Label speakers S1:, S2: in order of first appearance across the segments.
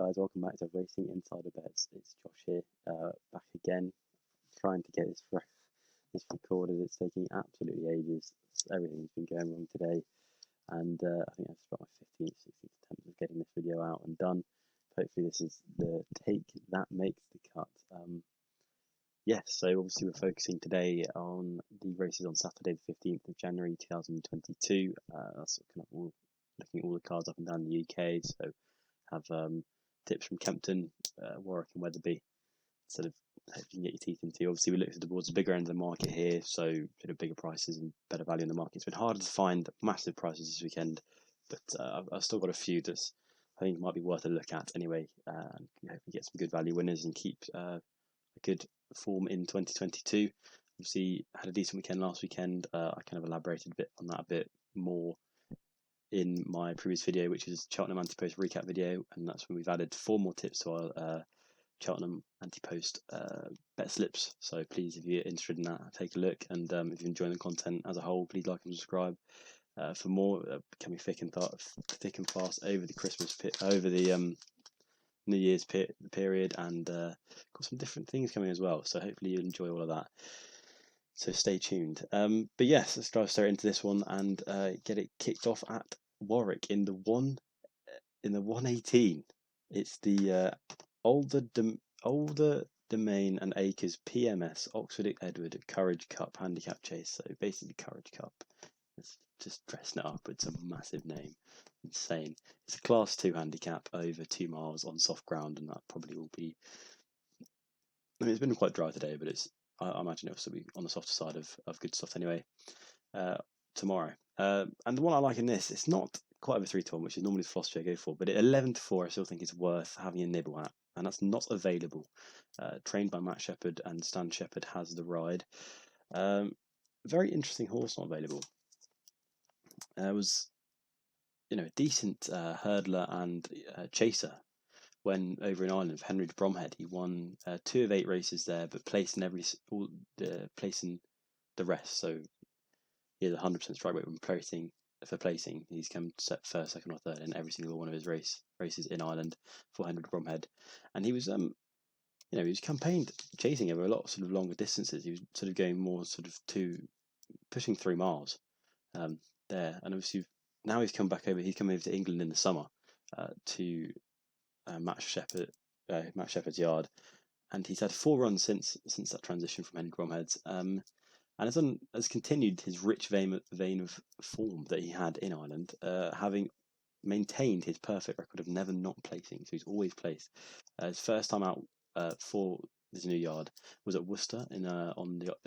S1: guys, welcome back to Racing Insider Bets. It's Josh here, back again, trying to get this recorded. It's taking absolutely ages. Everything's been going wrong today, and I think I've spent my 15th, 16th attempt of getting this video out and done. Hopefully this is the take that makes the cut. Yes, so obviously we're focusing today on the races on Saturday the 15th of January 2022. That's kind of looking at all the cars up and down the UK, so have tips from Kempton, Warwick and Wetherby, sort of hope you can get your teeth into. Obviously we looked towards the bigger end of the market here, so sort of bigger prices and better value in the market. It's been harder to find massive prices this weekend, but I've still got a few that I think might be worth a look at anyway, and hope we get some good value winners and keep a good form in 2022. Obviously had a decent weekend last weekend. I kind of elaborated a bit on that a bit more in my previous video, which is Cheltenham Anti-Post recap video, and that's when we've added 4 more tips to our Cheltenham Anti-Post bet slips. So please, if you're interested in that, take a look, and if you're enjoying the content as a whole, please like and subscribe for more. Becoming thick and fast over the Christmas over the New Year's period, and got some different things coming as well, so hopefully you enjoy all of that, so stay tuned. But yes, let's dive straight into this one and get it kicked off at Warwick in the 118. It's the older Domain and Acres PMS Oxford Edward Courage Cup handicap chase. So basically Courage Cup, it's just dressing it up. It's a massive name, insane. It's a class 2 handicap over 2 miles on soft ground, and that probably will be, I mean, it's been quite dry today, but I imagine it'll still be on the softer side of good stuff anyway tomorrow. And the one I like in this, it's not quite over 3-1, which is normally the philosophy I go for, but at 11-4 I still think it's worth having a nibble at, and that's Not Available. Trained by Matt Shepherd, and Stan Shepherd has the ride. Very interesting horse, Not Available. Was, you know, a decent hurdler and chaser when over in Ireland for Henry de Bromhead. He won 2 of 8 races there, but placed in placing the rest. So he has 100% strike rate when placing. He's come set first, second, or third in every single one of his races in Ireland for Henry de Bromhead, and he was he was campaigned chasing over a lot of sort of longer distances. He was sort of going more sort of pushing 3 miles there, and obviously now he's come back over. He's come over to England in the summer to Matt Shepherd's yard, and he's had 4 runs since that transition from Henry Bromhead's, and has continued his rich vein of form that he had in Ireland, having maintained his perfect record of never not placing. So he's always placed. His first time out for this new yard was at Worcester in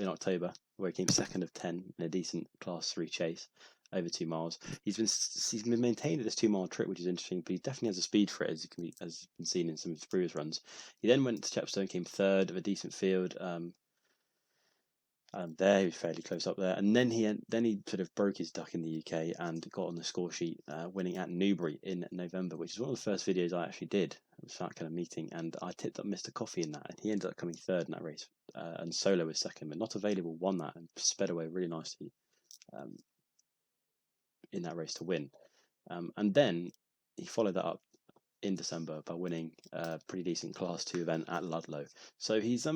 S1: October, where he came second of 10 in a decent Class 3 chase over 2 miles. He's been maintained at this 2 mile trip, which is interesting, but he definitely has a speed for it, as has been seen in some of his previous runs. He then went to Chepstow, came third of a decent field. There he was fairly close up there, and then he sort of broke his duck in the UK and got on the score sheet, winning at Newbury in November, which is one of the first videos I actually did. It was that kind of meeting, and I tipped up Mr. Coffee in that, and he ended up coming third in that race, and Solo was second, but Not Available won that and sped away really nicely in that race to win. And then he followed that up in December by winning a pretty decent Class 2 event at Ludlow. So he's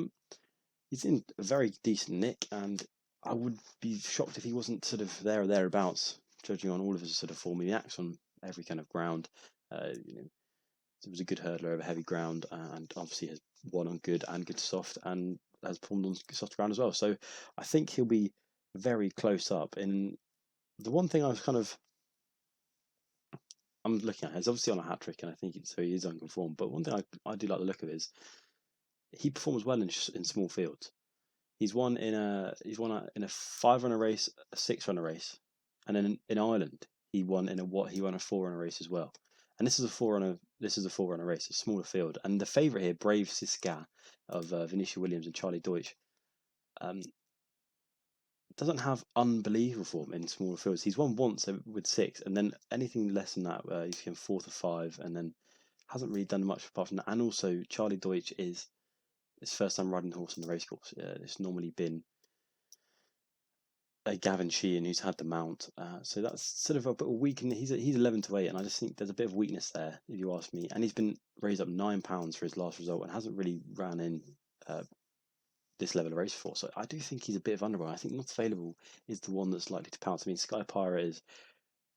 S1: in a very decent nick, and I would be shocked if he wasn't sort of there or thereabouts, judging on all of his sort of form. He acts on every kind of ground. He was a good hurdler over heavy ground, and obviously has won on good and good soft, and has performed on soft ground as well. So I think he'll be very close up. In the one thing I'm looking at is obviously on a hat trick, and I think so he is unconformed. But one thing I do like the look of is he performs well in small fields. He's won in a 5-runner race, a 6-runner race, and then in Ireland he won a 4-runner race as well. And this is a 4-runner race, a smaller field. And the favourite here, Brave Siska of Venetia Williams and Charlie Deutsch, doesn't have unbelievable form in smaller fields. He's won once with 6, and then anything less than that, he's been 4th or 5, and then hasn't really done much apart from that. And also, Charlie Deutsch is his first time riding the horse on the racecourse. It's normally been Gavin Sheehan, who's had the mount. So that's sort of a bit of weakness. He's 11-8, and I just think there's a bit of weakness there, if you ask me. And he's been raised up £9 for his last result and hasn't really ran in this level of race before. So I do think he's a bit of underwhelming. I think Not Available is the one that's likely to pounce. I mean, Sky Pirate is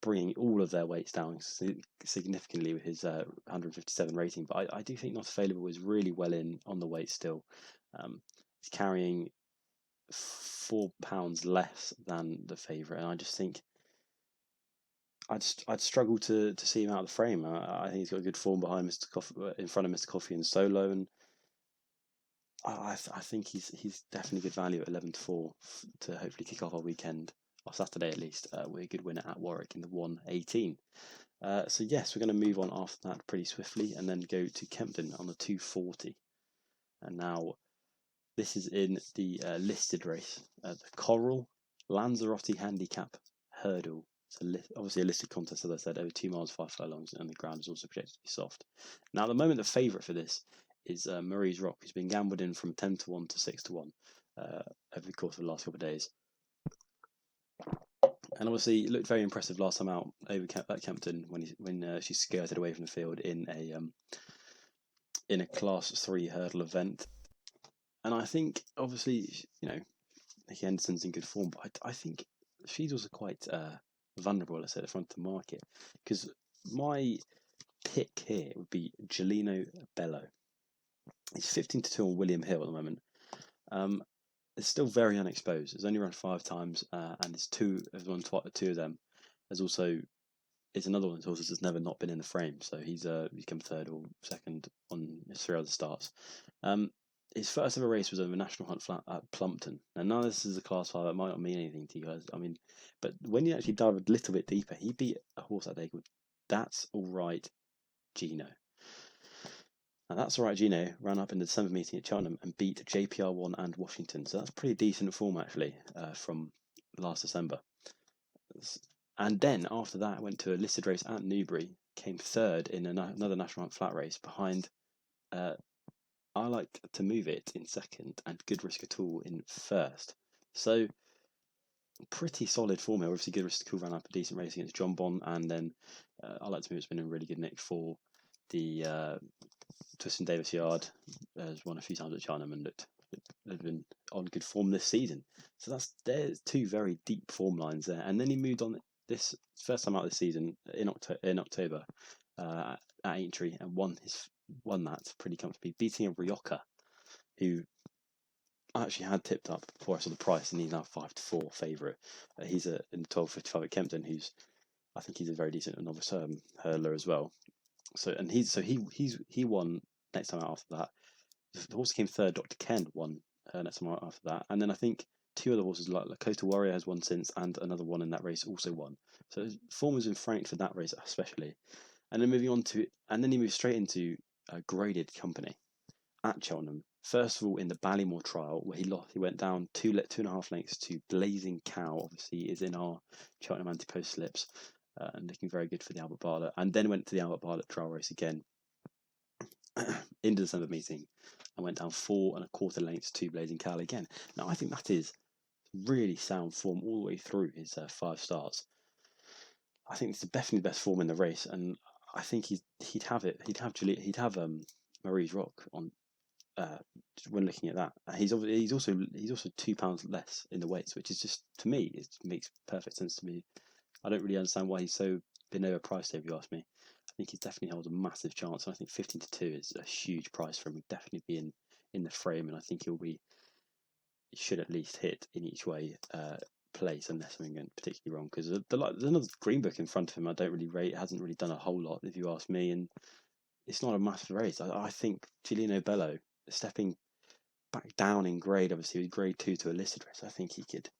S1: bringing all of their weights down significantly with his 157 rating, but I do think Not Available is really well in on the weight still. He's carrying £4 less than the favourite, and I just think I'd struggle to see him out of the frame. I think he's got a good form behind Mr. Coffee, in front of Mr. Coffee and Solo, and I think he's definitely good value at 11-4 to hopefully kick off our weekend, or Saturday at least, with a good winner at Warwick in the 118. So yes, we're going to move on after that pretty swiftly, and then go to Kempton on the 240. And now this is in the listed race, the Coral Lanzarote Handicap Hurdle. It's obviously a listed contest, as I said, over 2 miles, 5 furlongs, and the ground is also projected to be soft. Now, at the moment, the favourite for this is Marie's Rock, who's been gambled in from 10-1 to 6-1 over the course of the last couple of days. And obviously, it looked very impressive last time out over at Kempton when she skirted away from the field in a Class 3 hurdle event. And I think, obviously, Nicky Henderson's in good form, but I think she's also quite vulnerable, let's say, at the front of the market. Because my pick here would be Gelino Bello. He's 15-2 on William Hill at the moment. It's still very unexposed. It's only run 5 times, and it's two of them. There's also another one of the horses that's never not been in the frame, so he's come third or second on his 3 other starts. His first ever race was over National Hunt Flat at Plumpton. And now this is a Class 5, it might not mean anything to you guys. I mean, but when you actually dive a little bit deeper, he beat a horse that day called That's All Right Gino. Now, That's All Right Gino ran up in the December meeting at Cheltenham and beat JPR1 and Washington. So that's pretty decent form, actually, from last December. And then, after that, went to a listed race at Newbury, came third in another National Hunt Flat race behind I Like to Move It in second and Good Risk at All in first. So pretty solid form here. Obviously, Good Risk at All ran up a decent race against John Bond, and then I Like to Move It's been in really good nick for the Twiston Davis Yard. Has won a few times at Cheltenham and had been on good form this season. So there's 2 very deep form lines there. And then he moved on this first time out this season in October at Aintree and won that pretty comfortably, beating a Rioja, who I actually had tipped up before I saw the price, and he's now 5-4 favourite. He's in the 12.55 at Kempton. I think he's a very decent novice hurdler as well. So he won next time out after that. The horse came third. Dr. Ken won next time out after that, and then I think 2 other horses like Lakota Warrior has won since, and another one in that race also won. So form was in franked for that race especially. And then moving on to, and then he moved straight into a graded company at Cheltenham. First of all, in the Ballymore trial, where he went down 2.5 lengths to Blazing Cow. Obviously, is in our Cheltenham anti-post slips, and looking very good for the Albert Bartlett. And then went to the Albert Bartlett trial race again in the December meeting, and went down 4.25 lengths to Blazing Cow again. Now, I think that is really sound form all the way through his 5 starts. I think it's definitely the best form in the race, and I think he'd have Marie's Rock on when looking at that. He's also £2 less in the weights, which is just, to me, it makes perfect sense to me. I don't really understand why he's so been overpriced, if you ask me. I think he definitely holds a massive chance, and I think 15-2 is a huge price for him. He'd definitely be in the frame, and I think he should at least hit in each way place, unless something went particularly wrong, because there's another Green Book in front of him I don't really rate. It hasn't really done a whole lot, if you ask me, and it's not a massive race. I think Gelino Bello, stepping back down in grade, obviously with grade 2 to a listed race, I think he could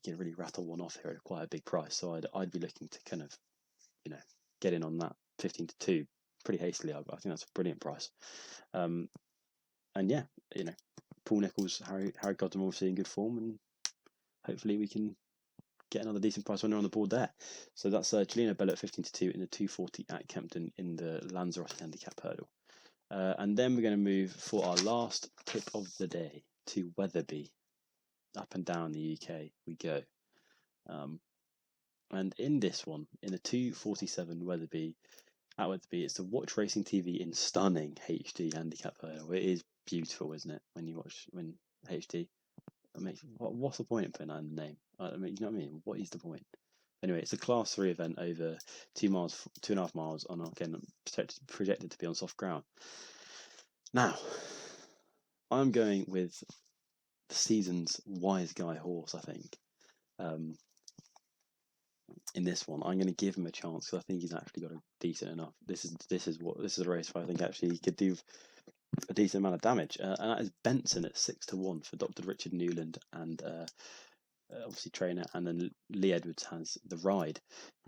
S1: really rattle one off here at quite a big price. So I'd be looking to kind of get in on that 15-2 pretty hastily. I think that's a brilliant price. And yeah, Paul Nicholls, Harry Godden obviously in good form, and hopefully we can get another decent price winner on the board there. So that's Gelino Bello at 15-2 in the 240 at Kempton in the Lanzarote Handicap Hurdle. And then we're going to move for our last tip of the day to Wetherby up and down the UK we go. And in this one, in the 247 Wetherby, at Wetherby, it's the Watch Racing TV in stunning HD handicap hurdle. It is beautiful, isn't it? When you watch HD, I mean, what's the point in putting that in the name? I mean, you know what I mean? What is the point? Anyway, it's a Class 3 event over 2.5 miles, on again projected to be on soft ground. Now, I'm going with the season's wise guy horse, I think. In this one, I'm going to give him a chance because I think he's actually got a decent enough. This is a race where I think actually he could do a decent amount of damage, and that is Benson at 6-1 for Dr. Richard Newland and obviously trainer, and then Lee Edwards has the ride.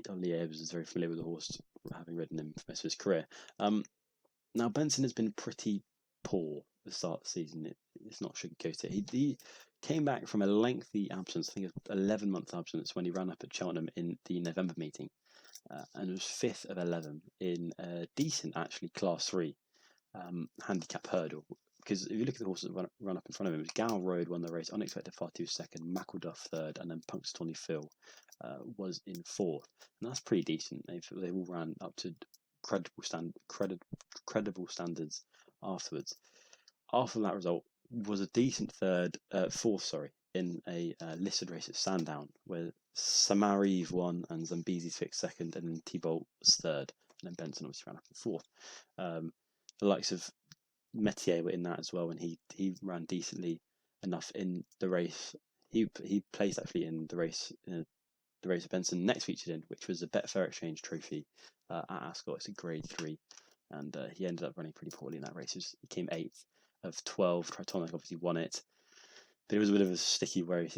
S1: Lee Edwards is very familiar with the horse, having ridden him for most of his career. Now Benson has been pretty poor at the start of the season. It's not sugarcoated. He came back from a lengthy absence. I think it was 11-month absence when he ran up at Cheltenham in the November meeting, and was 5th of 11 in a decent, actually, Class 3 handicap hurdle. Because if you look at the horses that run up in front of him, it was Gal Road won the race, Unexpected Fatu second, Mackleduff third, and then Punxsutawney Phil was in fourth. And that's pretty decent. They all ran up to credible standards afterwards. After that result was a decent fourth, in a listed race at Sandown, where Samarive won and Zambezi's fixed second, and then T-Bolt was third, and then Benson obviously ran up in fourth. The likes of Metier were in that as well, and he ran decently enough in the race. He placed actually in the race of Benson next featured in, which was a Betfair Exchange Trophy at Ascot. It's a Grade 3, and he ended up running pretty poorly in that race. He came 8th of 12. Tritonic obviously won it, but it was a bit of a sticky race.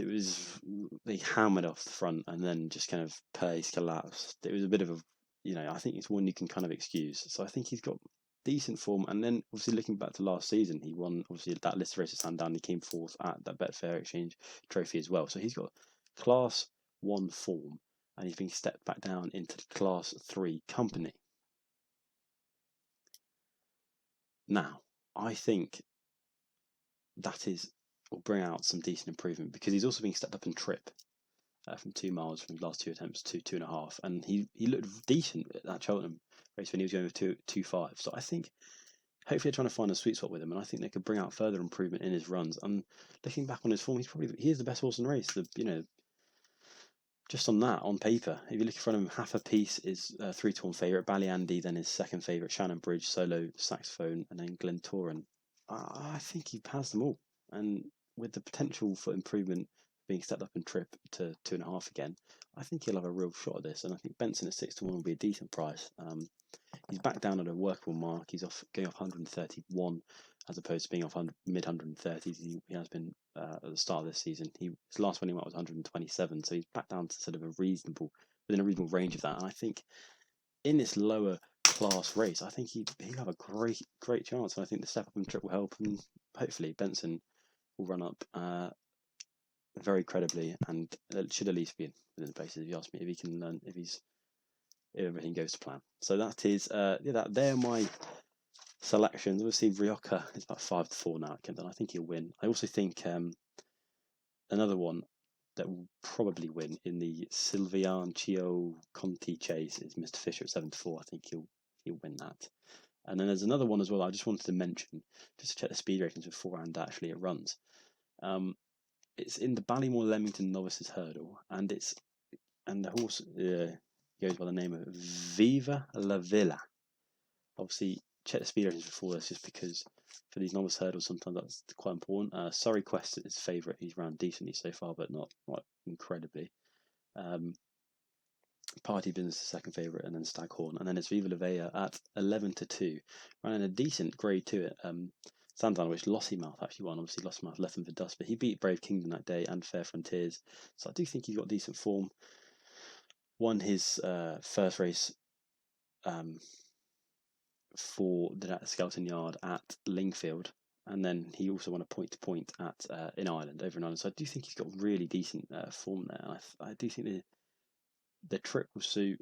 S1: They hammered off the front and then just kind of pace collapsed. It was a bit of I think it's one you can kind of excuse. So I think he's got decent form, and then obviously looking back to last season, he won obviously that list race at Sandown. He came 4th at that Betfair Exchange Trophy as well. So he's got Class 1 form, and he's been stepped back down into the Class 3 company. Now, I think that will bring out some decent improvement, because he's also being stepped up in trip from 2 miles from his last 2 attempts to 2.5, and he looked decent at that Cheltenham race when he was going with 2.5. So I think hopefully they're trying to find a sweet spot with him, and I think they could bring out further improvement in his runs. And looking back on his form, he is the best horse in the race. Just on that, on paper, if you look in front of him, Half a Piece is 3-1 favourite. Ballyandy then is second favourite. Shannon Bridge, Solo, Saxophone, and then Glentoran. I think he has them all, and with the potential for improvement being stepped up in trip to 2.5 again, I think he'll have a real shot at this. And I think Benson at 6-1 will be a decent price. He's back down at a workable mark. He's going off 131 as opposed to being off mid 130s. He has been at the start of this season. His last winning mark was 127, so he's back down to sort of within a reasonable range of that. And I think in this lower class race, I think he'll have a great chance. And I think the step up in trip will help, and hopefully Benson will run up very credibly, and should at least be within the paces. If you ask me, if he can learn, if everything goes to plan. So that is they're my selections. Obviously Rioja is about 5-4 now at Kempton. I think he'll win. I also think another one that will probably win in the Silviancio Conti chase is Mr. Fisher at 7-4. I think he'll win that. And then there's another one as well I just wanted to mention, just to check the speed ratings beforehand actually it runs. It's in the Ballymore Leamington Novices Hurdle, and the horse goes by the name of Viva la Villa. Obviously, check the speed ratings before this, just because for these novice hurdles sometimes that's quite important. Surrey Quest is favourite. He's ran decently so far, but not incredibly. Party Business is second favourite, and then Staghorn, and then it's Viva la Villa at 11-2, running a decent Grade 2 at Sandown, which Lossiemouth actually won. Obviously, Lossiemouth left him for dust, but he beat Brave Kingdom that day and Fair Frontiers. So I do think he's got decent form. Won his first race for the Skelton Yard at Lingfield, and then he also won a point-to-point at over in Ireland. So I do think he's got really decent form there. I do think the trip will suit.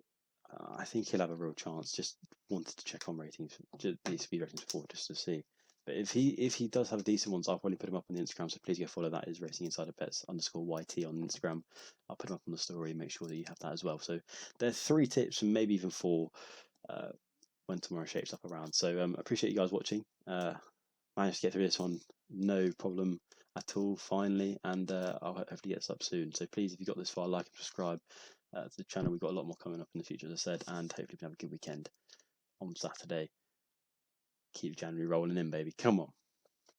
S1: I think he'll have a real chance. Just wanted to check on ratings, the speed ratings before, just to see. But if he does have decent ones, I'll probably put him up on the Instagram. So please go follow that. Is Racing Insider Bets _YT on Instagram. I'll put him up on the story. Make sure that you have that as well. So there's 3 tips and maybe even 4 when tomorrow shapes up around. So appreciate you guys watching. Managed to get through this one, no problem at all. Finally, and I'll hopefully get this up soon. So please, if you got this far, like and subscribe to the channel. We've got a lot more coming up in the future, as I said, and hopefully we can have a good weekend on Saturday. Keep January rolling in, baby. Come on.